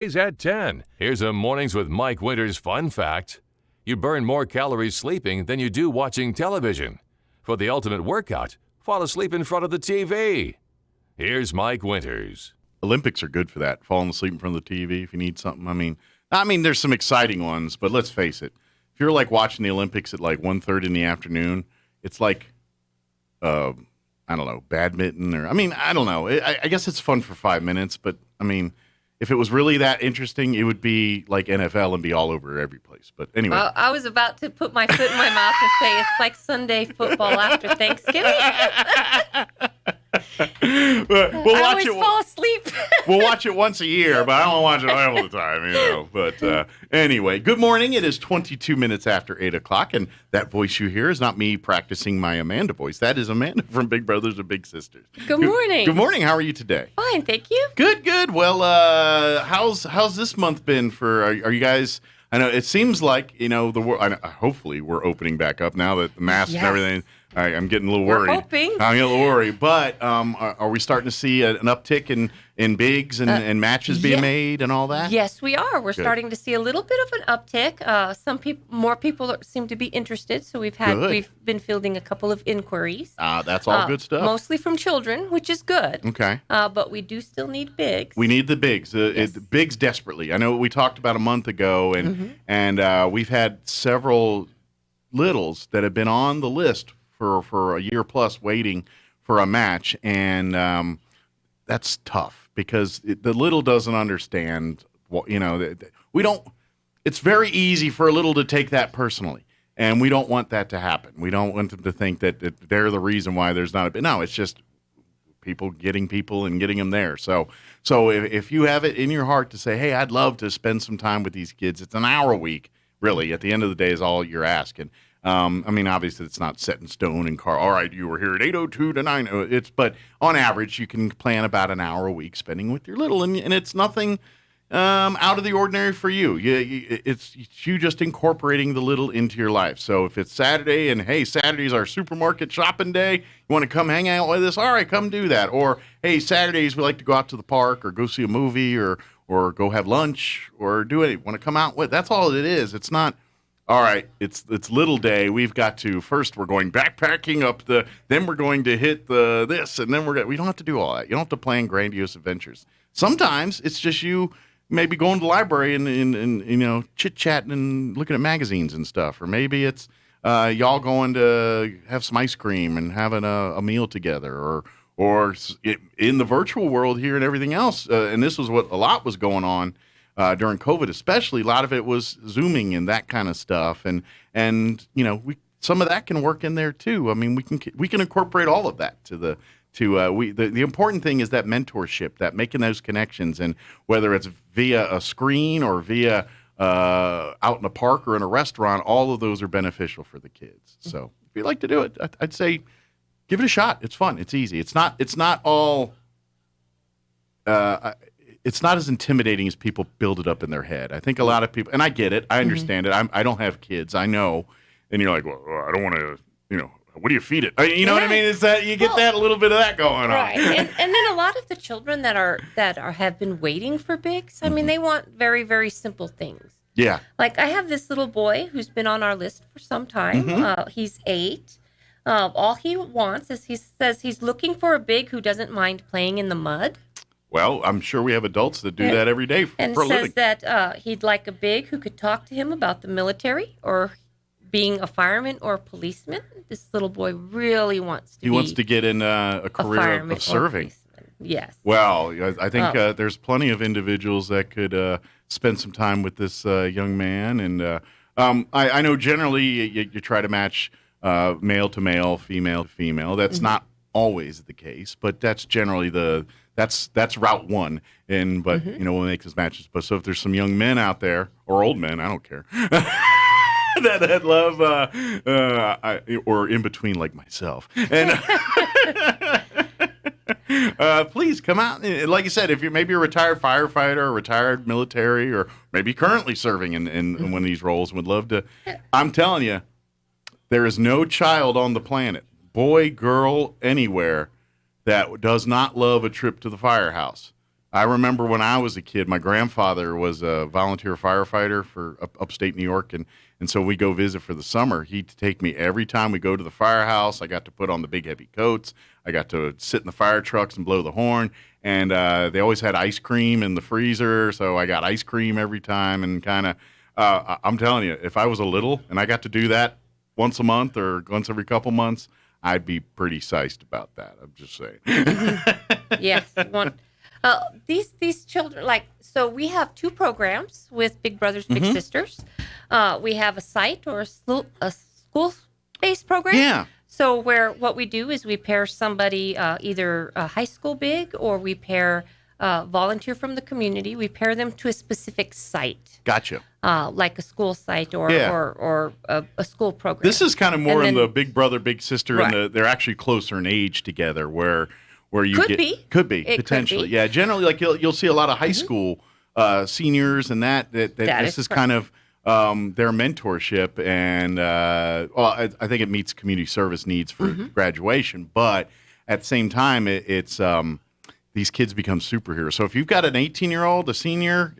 Is at 10. Here's a Mornings with Mike Winters fun fact. You burn more calories sleeping than you do watching television. For the ultimate workout, fall asleep in front of the TV. Here's Mike Winters. Olympics are good for that. Falling asleep in front of the TV if you need something. I mean, there's some exciting ones, but let's face it. If you're like watching the Olympics at like 1:30 in the afternoon, it's like, I don't know, badminton or, I don't know. I guess it's fun for 5 minutes, but if it was really that interesting, it would be like NFL and be all over every place. But anyway. Well, I was about to put my foot in my mouth and say it's like Sunday football after Thanksgiving. I always fall asleep. We'll watch it once a year, but I don't watch it all the time, But anyway, good morning. It is 22 minutes after 8 o'clock, and that voice you hear is not me practicing my Amanda voice. That is Amanda from Big Brothers and Big Sisters. Good morning. Good morning. How are you today? Fine, thank you. Good. Well, how's this month been for? Are you guys? I know it seems like the world. Hopefully, we're opening back up now that the masks and everything. I'm getting a little worried. We're hoping. I'm getting a little worried. But are we starting to see an uptick in bigs and matches being made and all that? Yes, we are. We're starting to see a little bit of an uptick. More people seem to be interested. So we've been fielding a couple of inquiries. That's all good stuff. Mostly from children, which is good. Okay. But we do still need bigs. We need the bigs. Yes. Bigs desperately. I know we talked about a month ago, and we've had several littles that have been on the list for a year plus waiting for a match, and that's tough because the little doesn't understand we don't. It's very easy for a little to take that personally, and we don't want that to happen. We don't want them to think that they're the reason why there's not a. No, it's just people and getting them there. So if you have it in your heart to say, hey, I'd love to spend some time with these kids, it's an hour a week. Really, at the end of the day, is all you're asking. Obviously, it's not set in stone and all right, you were here at 8:02 to 9. But on average, you can plan about an hour a week spending with your little, and it's nothing out of the ordinary for you. It's you just incorporating the little into your life. So if it's Saturday and hey, Saturday's our supermarket shopping day, you want to come hang out with us? All right, come do that. Or hey, Saturdays we like to go out to the park or go see a movie or go have lunch or do it. Want to come out with? That's all it is. It's not. All right, it's little day. We've got to first. We're going backpacking up then we're going to hit this, and then we don't have to do all that. You don't have to plan grandiose adventures. Sometimes it's just you maybe going to the library and chit chatting and looking at magazines and stuff, or maybe it's y'all going to have some ice cream and having a meal together, or in the virtual world here and everything else. And this was what a lot was going on. During COVID, especially, a lot of it was Zooming and that kind of stuff, and some of that can work in there too. I mean, we can incorporate all of that the important thing is that mentorship, that making those connections, and whether it's via a screen or via out in a park or in a restaurant, all of those are beneficial for the kids. So if you'd like to do it, I'd say give it a shot. It's fun. It's easy. It's not all. It's not as intimidating as people build it up in their head. I think a lot of people, and I get it, I understand it. I don't have kids, I know, and you're like, well, I don't want to, what do you feed it? You know what I mean? It's that you get that a little bit of that going on, right? And then a lot of the children that have been waiting for bigs. I mean, they want very, very simple things. Yeah. Like I have this little boy who's been on our list for some time. He's 8. All he wants is he says he's looking for a big who doesn't mind playing in the mud. Well, I'm sure we have adults that do that every day for a living. And says that he'd like a big who could talk to him about the military or being a fireman or a policeman. This little boy really wants to wants to get in a career of serving. Yes. Well, I think there's plenty of individuals that could spend some time with this young man. And I know generally you try to match male to male, female to female. That's not always the case, but that's generally that's route one. And but we'll make those matches. But so if there's some young men out there or old men, I don't care, that love or in between like myself, and please come out. Like you said, if you're maybe a retired firefighter or retired military or maybe currently serving in one of these roles and would love to, I'm telling you, there is no child on the planet, boy, girl, anywhere, that does not love a trip to the firehouse. I remember when I was a kid, my grandfather was a volunteer firefighter for upstate New York, and so we go visit for the summer. He'd take me every time we go to the firehouse. I got to put on the big heavy coats. I got to sit in the fire trucks and blow the horn. And they always had ice cream in the freezer, so I got ice cream every time. And kind of, I'm telling you, if I was a little and I got to do that once a month or once every couple months, I'd be pretty psyched about that. I'm just saying. Yes. These children, so we have 2 programs with Big Brothers Big Sisters. We have a site or a school-based program. Yeah. So what we do is we pair somebody, either a high school big, or we pair volunteer from the community. We pair them to a specific site. Gotcha. Like a school site or a school program. This is kind of more in the Big Brother Big Sister, Right. and they're actually closer in age together, where you Could get be. potentially. Could be. Yeah, generally, like you'll see a lot of high school seniors and that this is kind of their mentorship, and I think it meets community service needs for graduation, but at the same time, it's these kids become superheroes. So if you've got an 18-year-old, a senior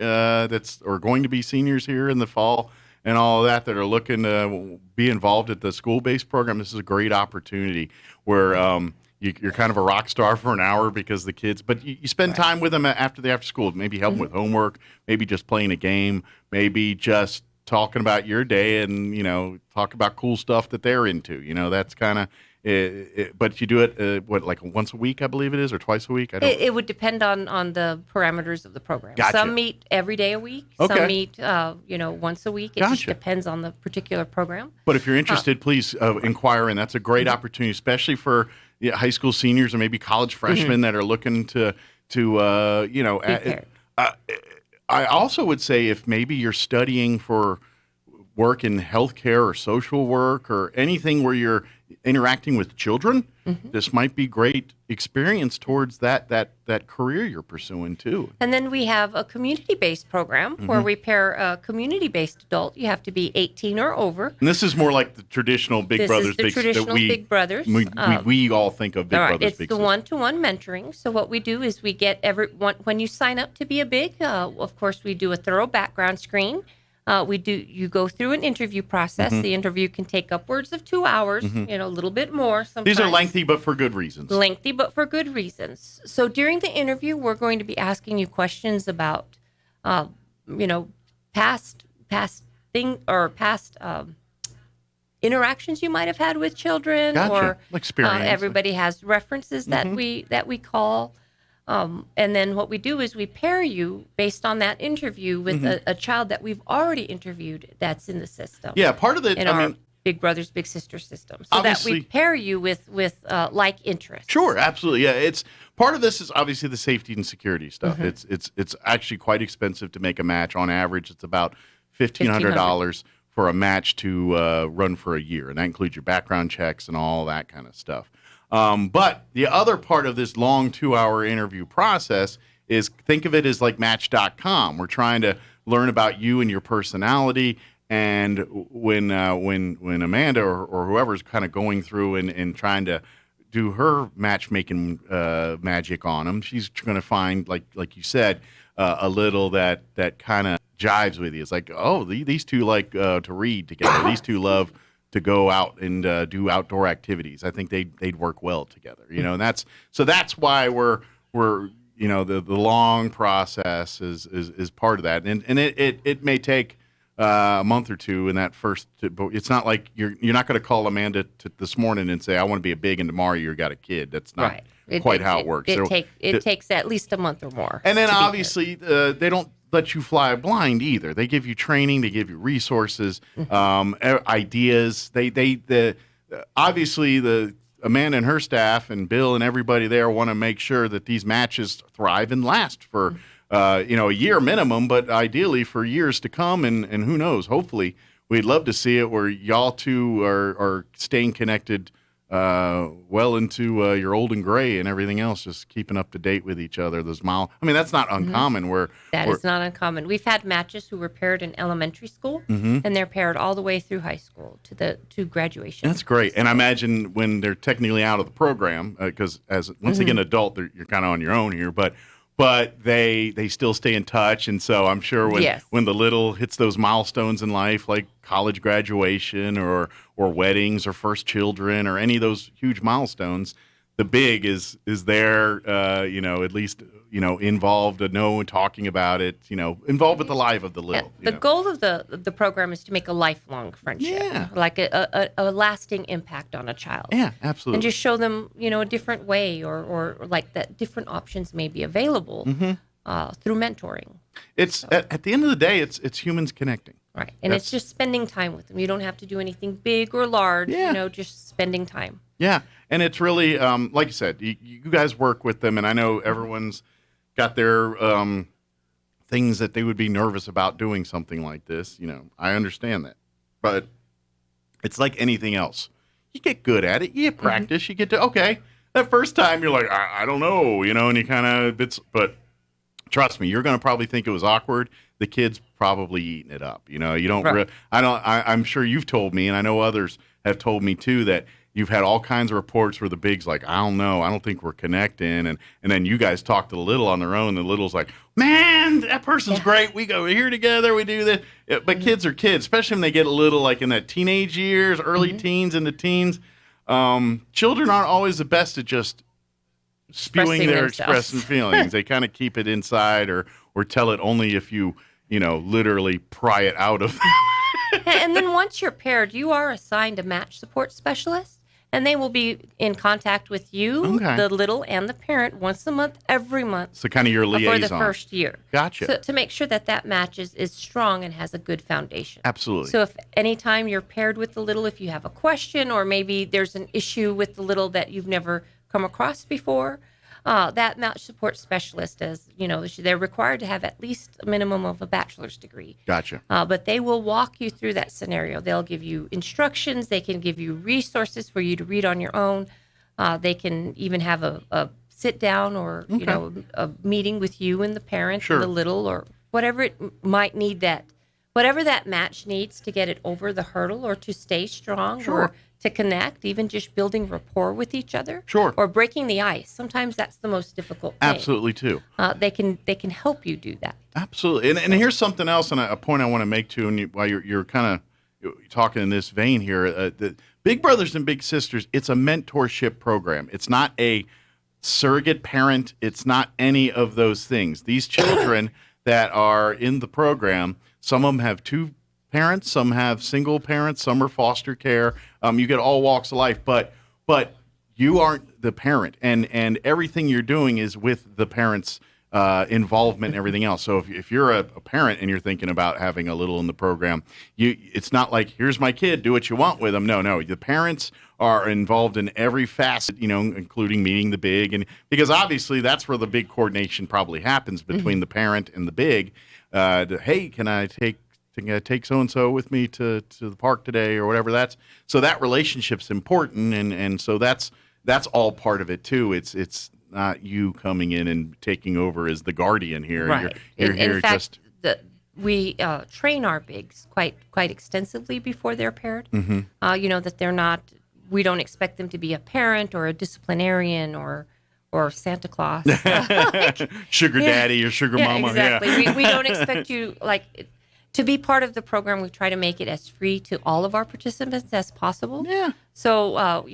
or going to be seniors here in the fall, and all of that are looking to be involved at the school-based program, this is a great opportunity where you're kind of a rock star for an hour because the kids, but you spend time with them after school, maybe help them with homework, maybe just playing a game, maybe just talking about your day and, talk about cool stuff that they're into. That's kind of but you do it, like once a week, I believe it is, or twice a week? It would depend on the parameters of the program. Gotcha. Some meet every day a week. Okay. Some meet, once a week. It just Gotcha. depends on the particular program. But if you're interested, please inquire, and that's a great opportunity, especially for high school seniors or maybe college freshmen that are looking to Prepared. I also would say if maybe you're studying for work in healthcare or social work or anything where you're interacting with children, this might be great experience towards that career you're pursuing too. And then we have a community-based program where we pair a community-based adult. You have to be 18 or over. And this is more like the traditional Big This Brothers is the Big traditional that Big Brothers. we all think of Big All right, Brothers it's Big the Sisters. one-to-one mentoring. So what we do is we get everyone when you sign up to be a big. Of course, we do a thorough background screen. You go through an interview process. The interview can take upwards of 2 hours. A little bit more. Sometimes. These are lengthy, but for good reasons. Lengthy, but for good reasons. So during the interview, we're going to be asking you questions about, past interactions you might have had with children, Gotcha. or Experience. everybody has references that we call. And then what we do is we pair you based on that interview with a child that we've already interviewed that's in the system. Yeah, part of it. In our Big Brothers Big Sisters system, so that we pair you with like interests. Sure, absolutely. Yeah, it's part of this is obviously the safety and security stuff. It's actually quite expensive to make a match. On average, it's about $1,500 for a match to run for a year, and that includes your background checks and all that kind of stuff. But the other part of this long 2-hour interview process is think of it as like Match.com. We're trying to learn about you and your personality. And when Amanda or whoever's kind of going through and trying to do her matchmaking magic on them, she's going to find, like you said, a little that kind of jives with you. It's like, oh, these two like to read together. These two love to go out and do outdoor activities. I think they'd work well together, and that's why we're the long process is part of that, and it may take a month or two in that first, but it's not like you're not going to call Amanda this morning and say I want to be a big, and tomorrow you got a kid. That's not quite how it works. It takes at least a month or more. And then obviously they don't let you fly blind either. They give you training, they give you resources, ideas. Obviously the Amanda and her staff and Bill and everybody there want to make sure that these matches thrive and last for a year minimum, but ideally for years to come. And who knows? Hopefully, we'd love to see it where y'all two are staying connected well into your old and gray and everything else, just keeping up to date with each other. That's not uncommon. That is not uncommon. We've had matches who were paired in elementary school, and they're paired all the way through high school to graduation. That's great. And I imagine when they're technically out of the program, because once again, adult, you're kind of on your own here, but but they still stay in touch. And so I'm sure when the little hits those milestones in life, like college graduation or weddings or first children or any of those huge milestones, the big is there, at least, involved, and talking about it, involved with the life of the little. The goal of the program is to make a lifelong friendship, like a lasting impact on a child. Yeah, absolutely. And just show them, a different way or like that different options may be available through mentoring. It's at the end of the day, it's humans connecting. Right. And it's just spending time with them. You don't have to do anything big or large, just spending time. Yeah. And it's really, like you said, you guys work with them, and I know everyone's got their things that they would be nervous about doing something like this. I understand that. But it's like anything else. You get good at it. You get practice. You get to, okay, that first time you're like, I don't know, and you kind of, but trust me, you're going to probably think it was awkward. The kid's probably eating it up. You don't, right. I'm sure you've told me, and I know others have told me too, that you've had all kinds of reports where the big's like, I don't know, I don't think we're connecting. And then you guys talk to the little on their own. The little's like, man, that person's great. We go here together. We do this. But kids are kids, especially when they get a little like in that teenage years, early teens into teens. Children aren't always the best at just spewing their expressing feelings. They kind of keep it inside or tell it only if you literally pry it out of them. And then once you're paired, you are assigned a match support specialist, and they will be in contact with you, the little, and the parent once a month, every month. So kind of your liaison. For the first year. Gotcha. So to make sure that match is strong and has a good foundation. Absolutely. So if anytime you're paired with the little, if you have a question or maybe there's an issue with the little that you've never come across before, that match support specialist, they're required to have at least a minimum of a bachelor's degree. Gotcha. But they will walk you through that scenario. They'll give you instructions. They can give you resources for you to read on your own. They can even have a sit down or a meeting with you and the parent and the little, or whatever it might need, whatever that match needs to get it over the hurdle or to stay strong or to connect, even just building rapport with each other. Sure. Or breaking the ice. Sometimes that's the most difficult thing. Absolutely, too. They can help you do that. Absolutely. And here's something else, and a point I want to make, too, and while you're kind of talking in this vein here. The Big Brothers and Big Sisters, it's a mentorship program. It's not a surrogate parent. It's not any of those things. These children that are in the program, some of them have two parents, some have single parents, some are foster care. You get all walks of life, but you aren't the parent, and everything you're doing is with the parents' involvement and everything else. So if you're a parent and you're thinking about having a little in the program, it's not like, here's my kid, do what you want with them. No, the parents are involved in every facet, including meeting the big, and because obviously that's where the big coordination probably happens between the parent and the big. Hey, can I take so-and-so with me to the park today or whatever. So that relationship's important, and so that's all part of it too. It's not you coming in and taking over as the guardian here. Right. You're here in fact, we train our bigs quite extensively before they're paired. That they're not. We don't expect them to be a parent or a disciplinarian or Santa Claus, sugar daddy or sugar mama. Exactly. Yeah. We don't expect you to be part of the program. We try to make it as free to all of our participants as possible. Yeah. So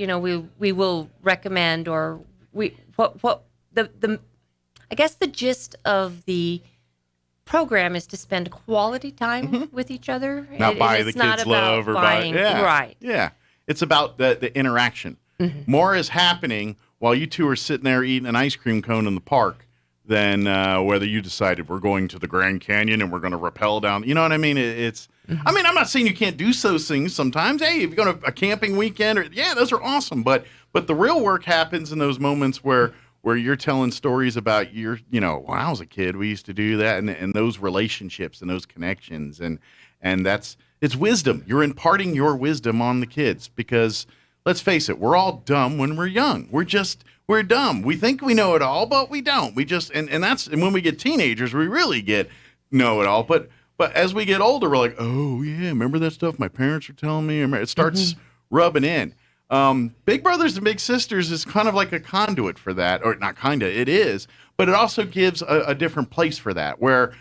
we will recommend, or I guess the gist of the program is to spend quality time with each other. Not buy the kids love or buying. Right. Yeah. It's about the interaction. More is happening while you two are sitting there eating an ice cream cone in the park than whether you decided we're going to the Grand Canyon and we're going to rappel down. You know what I mean? I mean, I'm not saying you can't do those things sometimes. Hey, if you're going to a camping weekend, those are awesome. But the real work happens in those moments where you're telling stories about when I was a kid, we used to do that, and those relationships and those connections. And it's wisdom. You're imparting your wisdom on the kids because, let's face it, we're all dumb when we're young. We're dumb. We think we know it all, but we don't. We just and when we get teenagers, we really know it all. But as we get older, we're like, oh yeah, remember that stuff my parents were telling me? It starts rubbing in. Big Brothers and Big Sisters is kind of like a conduit for that, or not kind of, it is, but it also gives a different place for that, where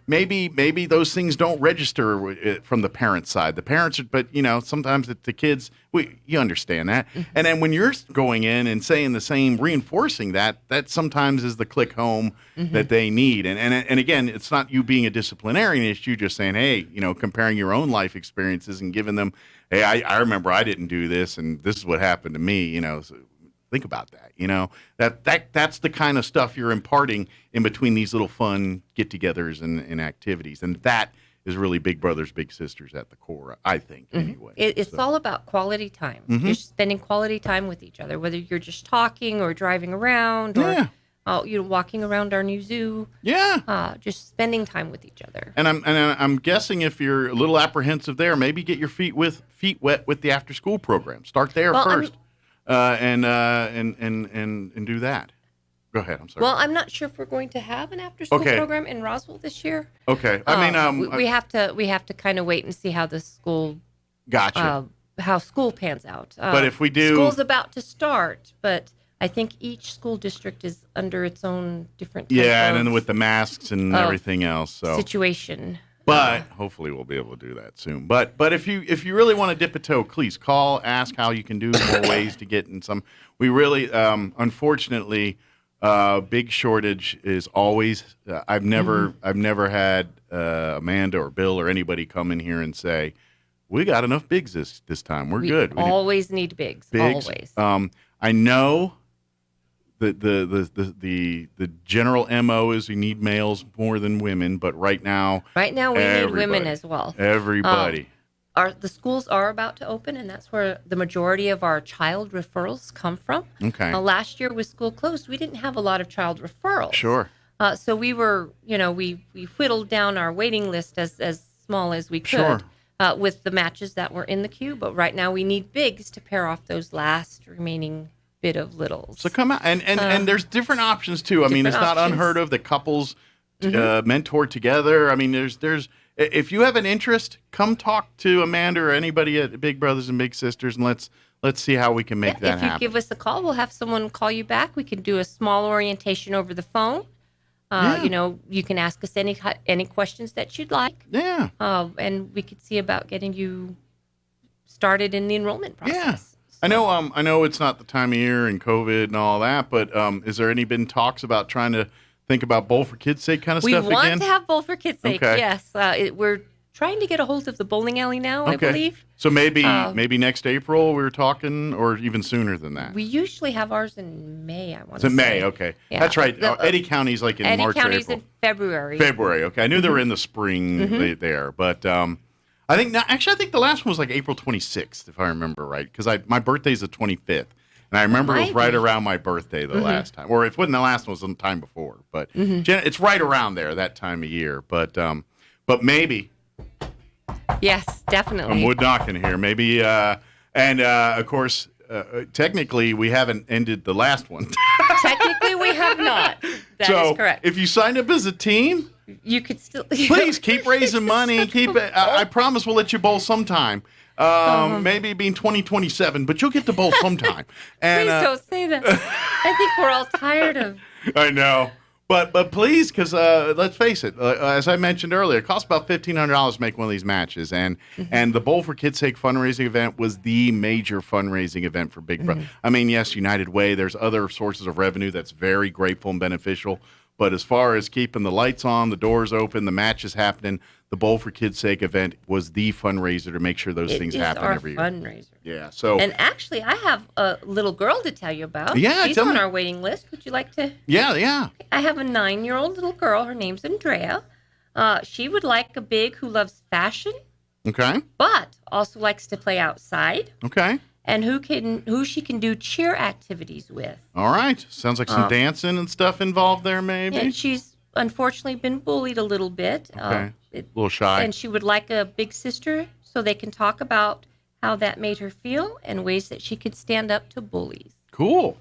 maybe those things don't register from the parents' side. The parents, but sometimes the kids, you understand that. And then when you're going in and saying the same, reinforcing that sometimes is the click home that they need. And again, it's not you being a disciplinarian, it's you just saying, hey, comparing your own life experiences and giving them, hey, I remember I didn't do this, and this is what happened to me. So think about that. That's the kind of stuff you're imparting in between these little fun get-togethers and activities, and that is really Big Brothers Big Sisters at the core, I think. Anyway, it's all about quality time. You're spending quality time with each other, whether you're just talking or driving around or walking around our new zoo. Just spending time with each other. And I'm guessing if you're a little apprehensive there, maybe get your feet wet with the after school program. Start there first. And do that. Go ahead. I'm sorry. Well, I'm not sure if we're going to have an after-school program in Roswell this year. Okay. I mean, we have to kind of wait and see how the school. Gotcha. How school pans out. But if we do, school's about to start, but I think each school district is under its own different. And then with the masks and everything else, situation. But hopefully we'll be able to do that soon. But if you really want to dip a toe, please call, ask how you can do more ways to get in some. We really, unfortunately, big shortage is always. I've never had Amanda or Bill or anybody come in here and say, we got enough bigs this time. We're good. We always need bigs. Always. I know. The general MO is you need males more than women, but right now we need women as well. Everybody. The schools are about to open, and that's where the majority of our child referrals come from. Okay. Last year with school closed, we didn't have a lot of child referrals. Sure. So we were, we whittled down our waiting list as small as we could with the matches that were in the queue. But right now we need bigs to pair off those last remaining bit of littles. So come out and there's different options too. I mean, it's not unheard of that couples mentor together. I mean, there's if you have an interest, come talk to Amanda or anybody at Big Brothers and Big Sisters, and let's see how we can make that happen. If you give us a call, we'll have someone call you back. We can do a small orientation over the phone. You can ask us any questions that you'd like. Yeah. And we could see about getting you started in the enrollment process. Yeah. I know it's not the time of year and COVID and all that, but is there been talks about trying to think about Bowl for Kids' Sake kind of stuff again? We want to have Bowl for Kids' Sake, yes. We're trying to get a hold of the bowling alley now, I believe. So maybe next April we were talking, or even sooner than that. We usually have ours in May, I want to say. It's in May, okay. Yeah. That's right. Eddy County's like in March or April. Eddy County's in February. February, okay. I knew they were in the spring there, but I think the last one was like April 26th, if I remember right, because my birthday's the 25th, and I remember it was right around my birthday the last time, or if it wasn't the last one, it was some time before, but it's right around there that time of year, but maybe. Yes, definitely. I'm wood knocking here, maybe, and of course, technically we haven't ended the last one. Technically, we have not. That is correct. If you signed up as a team, you could still please keep raising money. Keep it. I promise we'll let you bowl sometime. Maybe being 2027, but you'll get to bowl sometime. And, please don't say that. I think we're all tired of. I know, but please, because let's face it. As I mentioned earlier, it costs about $1,500 to make one of these matches, and the Bowl for Kids' Sake fundraising event was the major fundraising event for Big Brother. I mean, yes, United Way. There's other sources of revenue that's very grateful and beneficial. But as far as keeping the lights on, the doors open, the matches happening, the Bowl for Kids' Sake event was the fundraiser to make sure those things happen every year. Fundraiser. Yeah. So. And actually, I have a little girl to tell you about. Yeah, she's on our waiting list. Would you like to? Yeah. I have a 9-year-old little girl. Her name's Andrea. She would like a big who loves fashion. Okay. But also likes to play outside. Okay. And who she can do cheer activities with. All right. Sounds like some dancing and stuff involved there, maybe. And she's unfortunately been bullied a little bit. Okay. A little shy. And she would like a big sister so they can talk about how that made her feel and ways that she could stand up to bullies. Cool.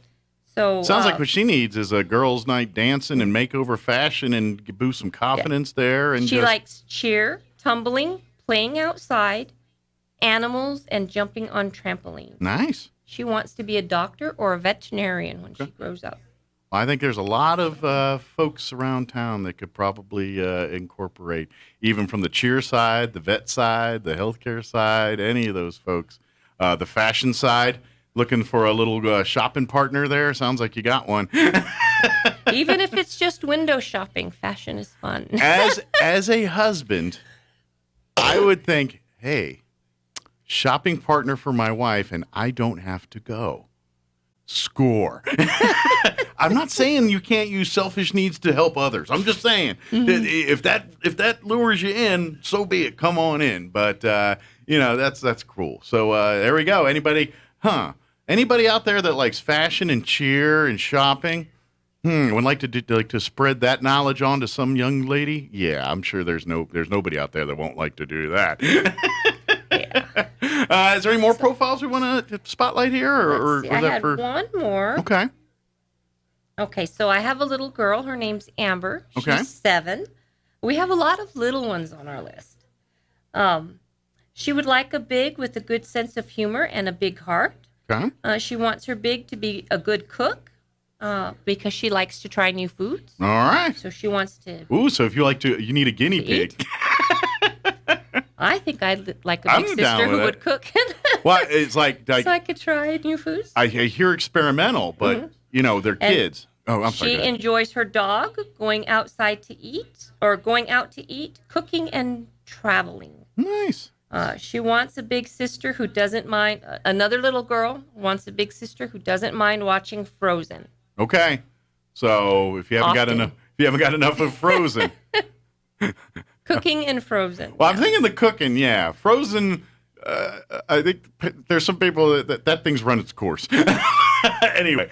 So sounds like what she needs is a girls' night dancing and makeover fashion and boost some confidence there. And she likes cheer, tumbling, playing outside, animals, and jumping on trampolines. Nice. She wants to be a doctor or a veterinarian when she grows up. I think there's a lot of folks around town that could probably incorporate, even from the cheer side, the vet side, the healthcare side, any of those folks. The fashion side, looking for a little shopping partner there. Sounds like you got one. Even if it's just window shopping, fashion is fun. As a husband, I would think, hey, shopping partner for my wife, and I don't have to go. Score. I'm not saying you can't use selfish needs to help others. I'm just saying that if that lures you in, so be it. Come on in. But that's cool. So there we go. Anybody out there that likes fashion and cheer and shopping? Would like to spread that knowledge on to some young lady? Yeah, I'm sure there's nobody out there that won't like to do that. Is there any more profiles we want to spotlight here, or I had one more. Okay, so I have a little girl. Her name's Amber. She's 7. We have a lot of little ones on our list. She would like a big with a good sense of humor and a big heart. Okay. She wants her big to be a good cook because she likes to try new foods. All right. So she wants to. Ooh, so if you need a guinea pig. I think I'd like a big sister who would cook. Well, it's like so I could try new foods. I hear experimental, but they're kids. Oh, I'm sorry. She enjoys her dog, going outside to eat, or going out to eat, cooking, and traveling. Nice. She wants a big sister who doesn't mind. Another little girl wants a big sister who doesn't mind watching Frozen. Okay, so if you haven't got enough of Frozen. Cooking and Frozen. Well, I'm thinking the cooking, yeah. Frozen, I think there's some people that thing's run its course. Anyway,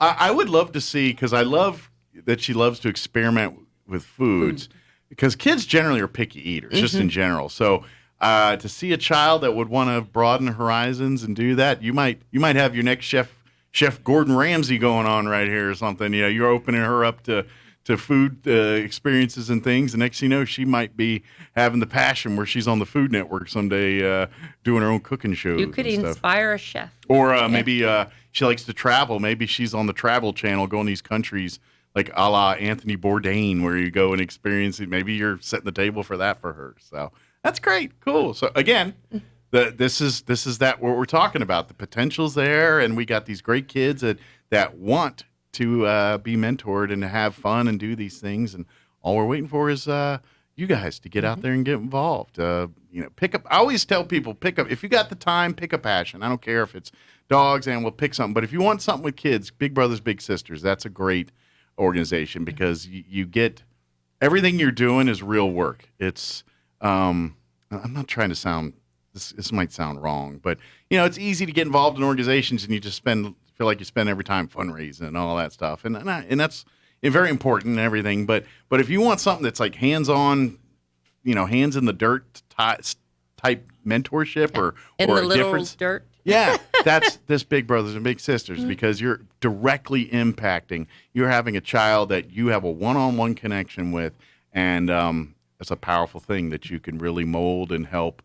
I would love to see, because I love that she loves to experiment with foods, because kids generally are picky eaters, just in general. So to see a child that would want to broaden horizons and do that, you might have your next Chef Gordon Ramsay going on right here or something. You're opening her up to food experiences and things. The next thing you know, she might be having the passion where she's on the Food Network someday doing her own cooking shows. You could inspire a chef. Or maybe she likes to travel. Maybe she's on the Travel Channel going these countries like a la Anthony Bourdain, where you go and experience it. Maybe you're setting the table for that for her. So that's great. Cool. So again, this is what we're talking about. The potential's there, and we got these great kids that want to be mentored and to have fun and do these things, and all we're waiting for is you guys to get out there and get involved. Pick up. I always tell people, pick up if you got the time. Pick a passion. I don't care if it's dogs, and we'll pick something. But if you want something with kids, Big Brothers Big Sisters, that's a great organization, because you get everything you're doing is real work. It's I'm not trying to sound. This might sound wrong, but it's easy to get involved in organizations and you just feel like you spend every time fundraising and all that stuff, and that's very important and everything. But if you want something that's like hands-on, hands in the dirt type mentorship or the a little difference, dirt. Yeah, that's this Big Brothers and Big Sisters, because you're directly impacting. You're having a child that you have a one-on-one connection with, and it's a powerful thing that you can really mold and help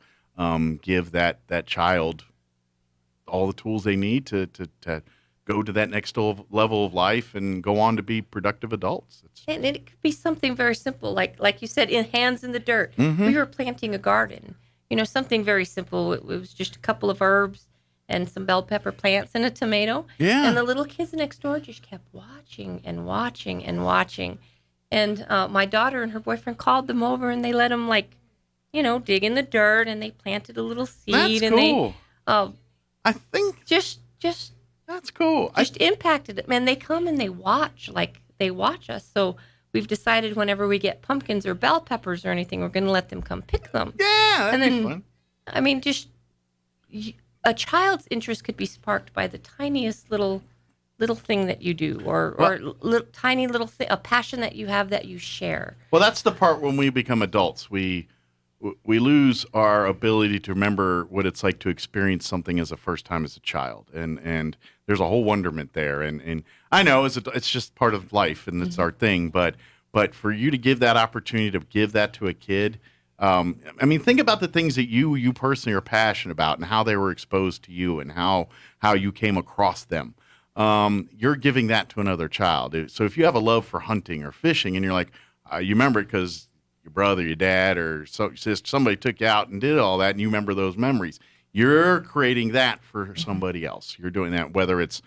give that child all the tools they need to go to that next level of life and go on to be productive adults. And it could be something very simple, like you said, hands in the dirt. We were planting a garden, something very simple. It was just a couple of herbs and some bell pepper plants and a tomato. Yeah. And the little kids next door just kept watching and watching and watching. And my daughter and her boyfriend called them over, and they let them dig in the dirt, and they planted a little seed. That's and cool. I think just that's cool. Just impacted them, and they come and they watch us. So we've decided whenever we get pumpkins or bell peppers or anything, we're going to let them come pick them. Yeah, that'd be fun. I mean, a child's interest could be sparked by the tiniest little thing that you do, or tiny little thing, a passion that you have that you share. Well, that's the part when we become adults. We lose our ability to remember what it's like to experience something as a first time as a child, and there's a whole wonderment there. And I know it's just part of life, and it's our thing. But for you to give that opportunity to give that to a kid, I mean, think about the things that you personally are passionate about and how they were exposed to you and how you came across them. You're giving that to another child. So if you have a love for hunting or fishing and you're like, you remember it because your brother, your dad, or somebody took you out and did all that, and you remember those memories. You're creating that for somebody else. You're doing that, whether it's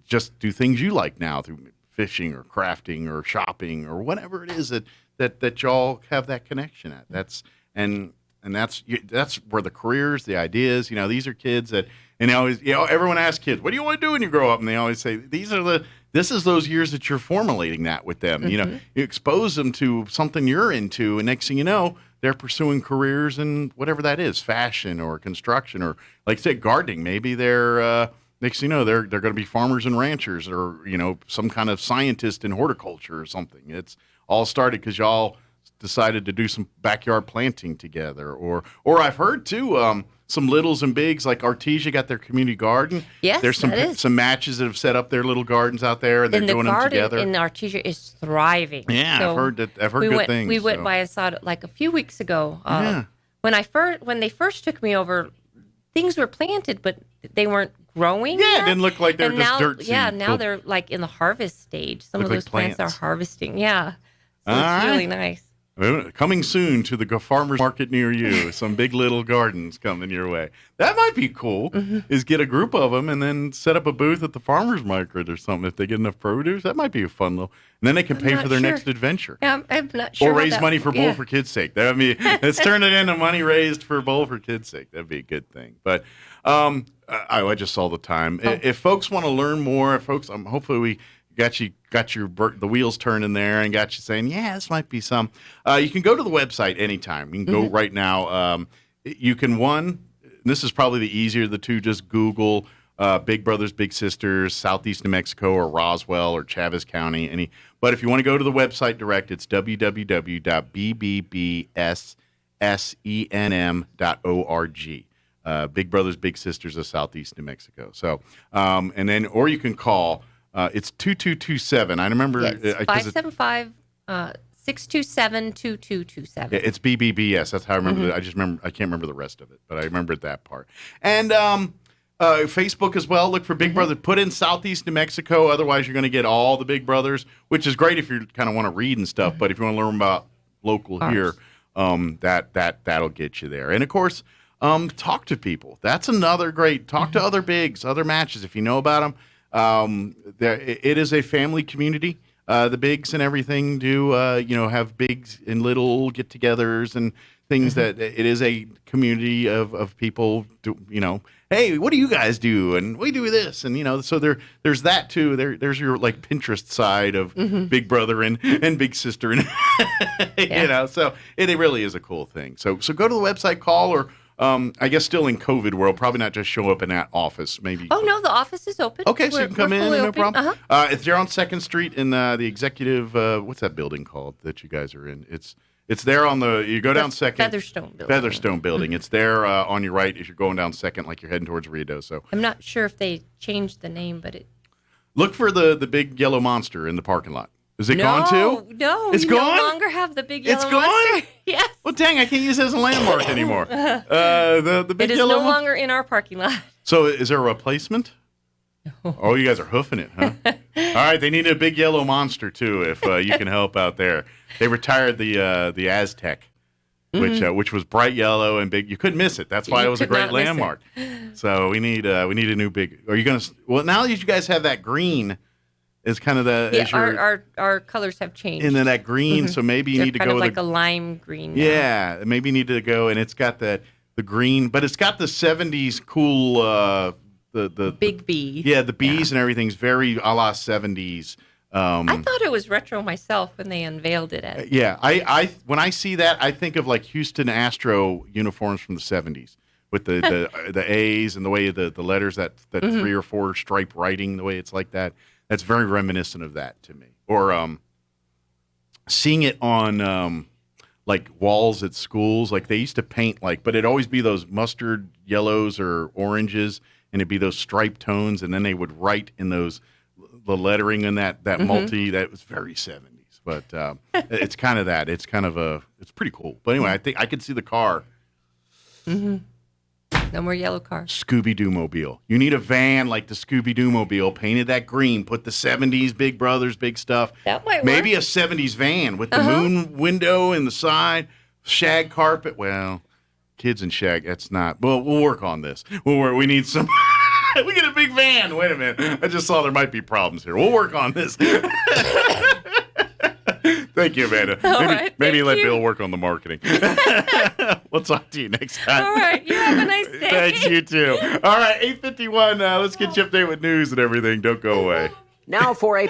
just do things you like now through fishing or crafting or shopping or whatever it is that y'all have that connection at. That's where the careers, the ideas, these are kids that, and they always, everyone asks kids, what do you want to do when you grow up? And they always say, this is those years that you're formulating that with them. You expose them to something you're into, and next thing you know, they're pursuing careers in whatever that is, fashion or construction, or like I said, gardening. Maybe they're, next thing you know, they're going to be farmers and ranchers, or, some kind of scientist in horticulture or something. It's all started because y'all decided to do some backyard planting together, or I've heard too, some littles and bigs like Artesia got their community garden. Yes, there's some matches that have set up their little gardens out there, and they're doing them together. And the garden in Artesia is thriving. Yeah, so I've heard good things. We went by and saw it like a few weeks ago. When they first took me over, things were planted, but they weren't growing. Yeah, yet. it didn't look like they were just dirt seeds. Yeah, now they're like in the harvest stage. Some of those plants are harvesting. Yeah, so it's really nice. Coming soon to the farmer's market near you. Some big little gardens coming your way. That might be cool, is get a group of them and then set up a booth at the farmer's market or something if they get enough produce. That might be a fun little, and then they can pay for their next adventure. Yeah, I'm not sure. Or raise money for Bowl for Kids' sake. That would be, let's turn it into money raised for Bowl for Kids' sake. That'd be a good thing. But I just saw the time. If folks want to learn more, hopefully we got the wheels turning there and got you saying, yeah, this might be some. You can go to the website anytime. You can go right now. You can, this is probably the easier of the two, just Google Big Brothers, Big Sisters, Southeast New Mexico, or Roswell, or Chaves County. But if you want to go to the website direct, it's www.bbbsenm.org. Big Brothers, Big Sisters of Southeast New Mexico. So, or you can call. It's 2227. I remember. Yes, 575-627-2227. It's BBBS. That's how I remember it. I can't remember the rest of it, but I remembered that part. And Facebook as well. Look for Big Brother. Put in Southeast New Mexico. Otherwise, you're going to get all the Big Brothers, which is great if you kind of want to read and stuff. But if you want to learn about local here, that'll get you there. And of course, talk to people. That's another great. Talk to other bigs, other matches if you know about them. It is a family community. The bigs and everything do, have bigs and little get-togethers and things that it is a community of people. Hey, what do you guys do? And we do this, and so there's that too. There's your like Pinterest side of Big Brother and Big Sister, and so it really is a cool thing. So go to the website, call, or I guess still in COVID world, probably not just show up in that office, maybe. Oh, no, the office is open. Okay, so you can come in, no problem. It's there on 2nd Street in the executive, what's that building called that you guys are in? It's there on you go down 2nd. Featherstone building. It's there on your right as you're going down 2nd, like you're heading towards Rito. So I'm not sure if they changed the name, but it. Look for the big yellow monster in the parking lot. Is it gone too? No, it's gone. No longer have the big yellow monster. It's gone. Yes. Well, dang, I can't use it as a landmark anymore. The big yellow. It is no longer in our parking lot. So, is there a replacement? No. Oh, you guys are hoofing it, huh? All right, they need a big yellow monster too. If you can help out there, they retired the Aztec, which was bright yellow and big. You couldn't miss it. That's why it was a great landmark. So we need a new big. Are you gonna? Well, now that you guys have that green. Is kind of our colors have changed. And then that green, so maybe you need to go kind of like a lime green. Yeah, maybe you need to go, and it's got the green, but it's got the 70s cool the big bee. Yeah, the bees and everything's very a la 70s. I thought it was retro myself when they unveiled it. I when I see that, I think of like Houston Astro uniforms from the 70s with the A's and the way the letters that 3 or 4 stripe writing, the way it's like that. That's very reminiscent of that to me. Or seeing it on like walls at schools, like they used to paint but it'd always be those mustard yellows or oranges, and it'd be those striped tones, and then they would write in the lettering in that multi. That was very 70s, but it's kind of that. It's kind of it's pretty cool. But anyway, I think I could see the car. Mm-hmm. No more yellow cars. Scooby-Doo mobile. You need a van like the Scooby-Doo mobile, painted that green, put the 70s Big Brothers, big stuff. That might work. Maybe a 70s van with the moon window in the side, shag carpet. Well, kids and shag, that's not. Well, we'll work on this. We need some. We get a big van. Wait a minute. I just saw there might be problems here. We'll work on this. Thank you, Amanda. Maybe let Bill work on the marketing. We'll talk to you next time. All right. You have a nice day. Thanks, you too. All right, 8:51. Let's get you updated with news and everything. Don't go away. Now for a